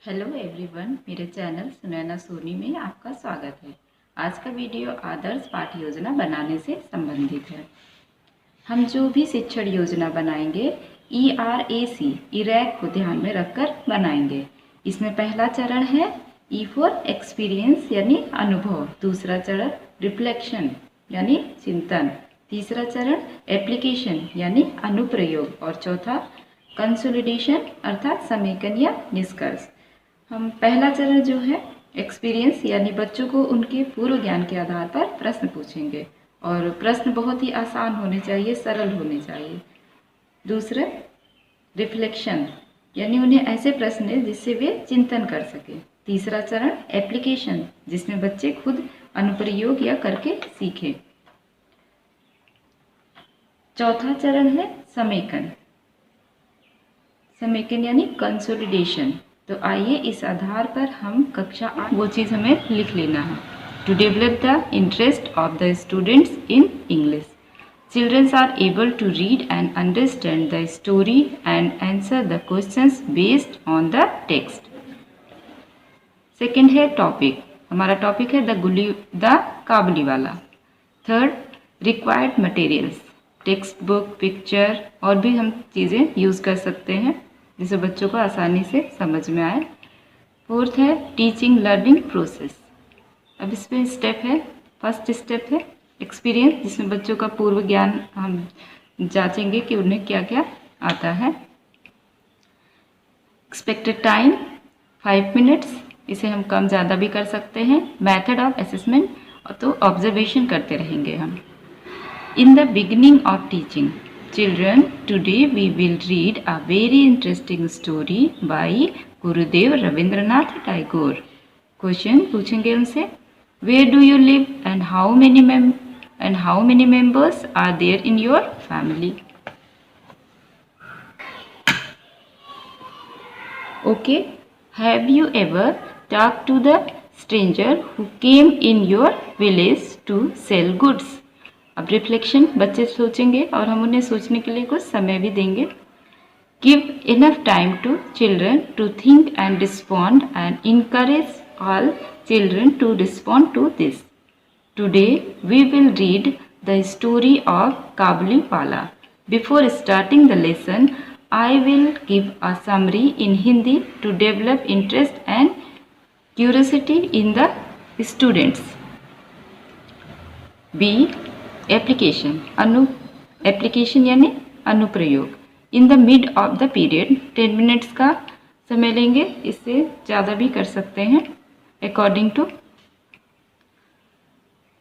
Hello everyone, मेरे channel Sunaina Soni में आपका स्वागत है। आज का वीडियो आदर्श पाठ योजना बनाने से संबंधित है। हम जो भी शिक्षण योजना बनाएंगे ERAC इरैक को ध्यान में रखकर बनाएंगे। इसमें पहला चरण है E फॉर एक्सपीरियंस यानी अनुभव, दूसरा चरण रिफ्लेक्शन यानी चिंतन, तीसरा चरण एप्लीकेशन यानी अनुप्रयोग और चौथा कंसोलिडेशन अर्थात समेकन या निष्कर्ष। हम पहला चरण जो है एक्सपीरियंस यानी बच्चों को उनके पूर्व ज्ञान के आधार पर प्रश्न पूछेंगे और प्रश्न बहुत ही आसान होने चाहिए, सरल होने चाहिए। दूसरा रिफ्लेक्शन यानी उन्हें ऐसे प्रश्न है जिससे वे चिंतन कर सके। तीसरा चरण एप्लीकेशन जिसमें बच्चे खुद अनुप्रयोग या करके सीखें। चौथा चरण है समेकन, समेकन यानी कंसोलिडेशन। तो आइए इस आधार पर हम कक्षा 8 वो चीज़ हमें लिख लेना है। To develop the interest of the students in English, childrens are able to read and understand the story and answer the questions based on the text. Second है टॉपिक, हमारा टॉपिक है the Kabuliwala. Third required materials, textbook, picture और भी हम चीज़ें use कर सकते हैं जिसे बच्चों को आसानी से समझ में आए। फोर्थ है टीचिंग लर्निंग प्रोसेस। अब इसमें स्टेप है, फर्स्ट स्टेप है एक्सपीरियंस जिसमें बच्चों का पूर्व ज्ञान हम जांचेंगे कि उन्हें क्या क्या आता है। एक्सपेक्टेड टाइम 5 मिनट्स, इसे हम कम ज़्यादा भी कर सकते हैं। मेथड ऑफ असेसमेंट, तो ऑब्जर्वेशन करते रहेंगे हम। In the beginning of teaching children, today we will read a very interesting story by Gurudev Rabindranath Tagore. Question पूछेंगे उनसे, Where do you live and how many members are there in your family? Okay, have you ever talked to the stranger who came in your village to sell goods? अब reflection बच्चे सोचेंगे और हम उन्हें सोचने के लिए कुछ समय भी देंगे। Give enough time to children to think and respond and encourage all children to respond to this. Today we will read the story of Kabuliwala. Before starting the lesson I will give a summary in Hindi to develop interest and curiosity in the students. B application, application यानी अनुप्रयोग। In the mid of the period 10 minutes का समय लेंगे, इससे ज़्यादा भी कर सकते हैं। According to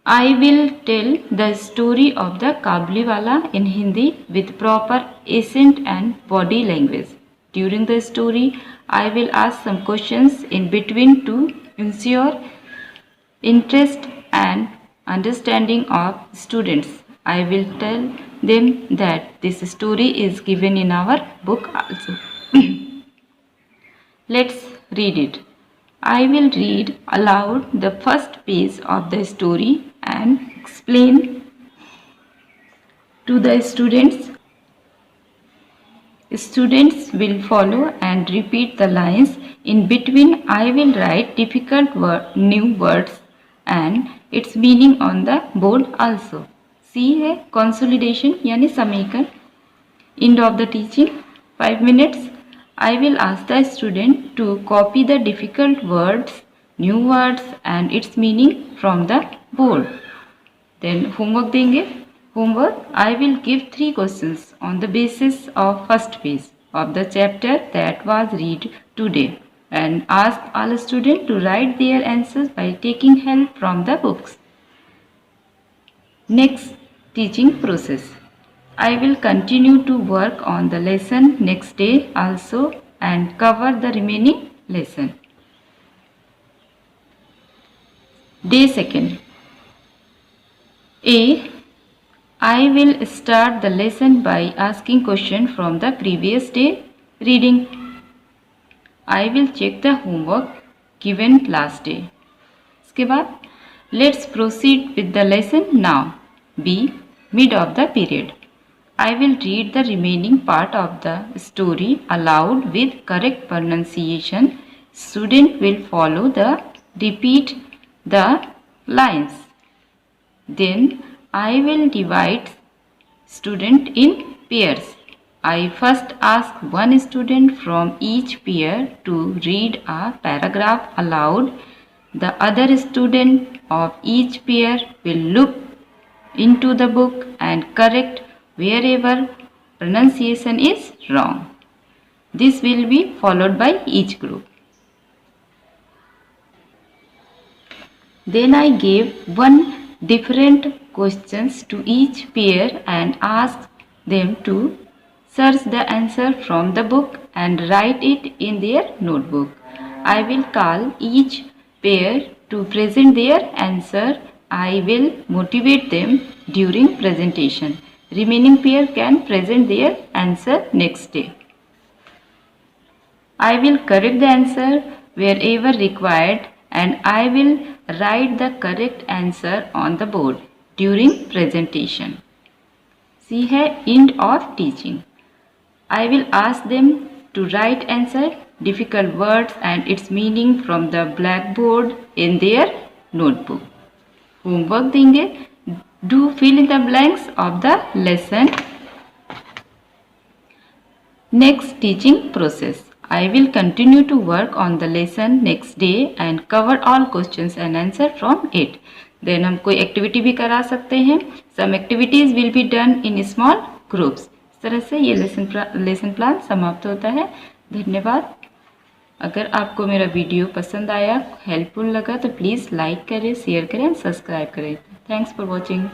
I will tell the story of the Kabuliwala in Hindi with proper accent and body language. During the story I will ask some questions in between to ensure interest and understanding of students. I will tell them that this story is given in our book also. Let's read it. I will read aloud the first page of the story and explain to the students. Students will follow and repeat the lines. In between I will write difficult new words and its meaning on the board also. C है consolidation यानी समेकन। End of the teaching 5 minutes. I will ask the student to copy the difficult words, new words and its meaning from the board. Then homework देंगे। Homework, I will give 3 questions on the basis of first page of the chapter that was read today, and ask all students to write their answers by taking help from the books. Next teaching process. I will continue to work on the lesson next day also and cover the remaining lesson. Day second. A. I will start the lesson by asking question from the previous day reading. I will check the homework given last day. इसके बाद let's proceed with the lesson now. B. Mid of the period. I will read the remaining part of the story aloud with correct pronunciation, Student will repeat the lines. Then I will divide student in pairs. I first ask one student from each pair to read a paragraph aloud. The other student of each pair will look into the book and correct wherever pronunciation is wrong. This will be followed by each group. Then I gave one different questions to each pair and asked them to search the answer from the book and write it in their notebook. I will call each pair to present their answer. I will motivate them during presentation. Remaining pair can present their answer next day. I will correct the answer wherever required and I will write the correct answer on the board during presentation. See here, end of teaching. I will ask them to write answer, difficult words and its meaning from the blackboard in their notebook. Homework देंगे. Do fill in the blanks of the lesson. Next teaching process. I will continue to work on the lesson next day and cover all questions and answer from it. Then हम कोई activity भी करा सकते हैं. Some activities will be done in small groups. इस तरह से ये लेसन प्लान समाप्त होता है. धन्यवाद. अगर आपको मेरा वीडियो पसंद आया, हेल्पफुल लगा तो प्लीज़ लाइक करें, शेयर करें, सब्सक्राइब करें. Thanks for watching.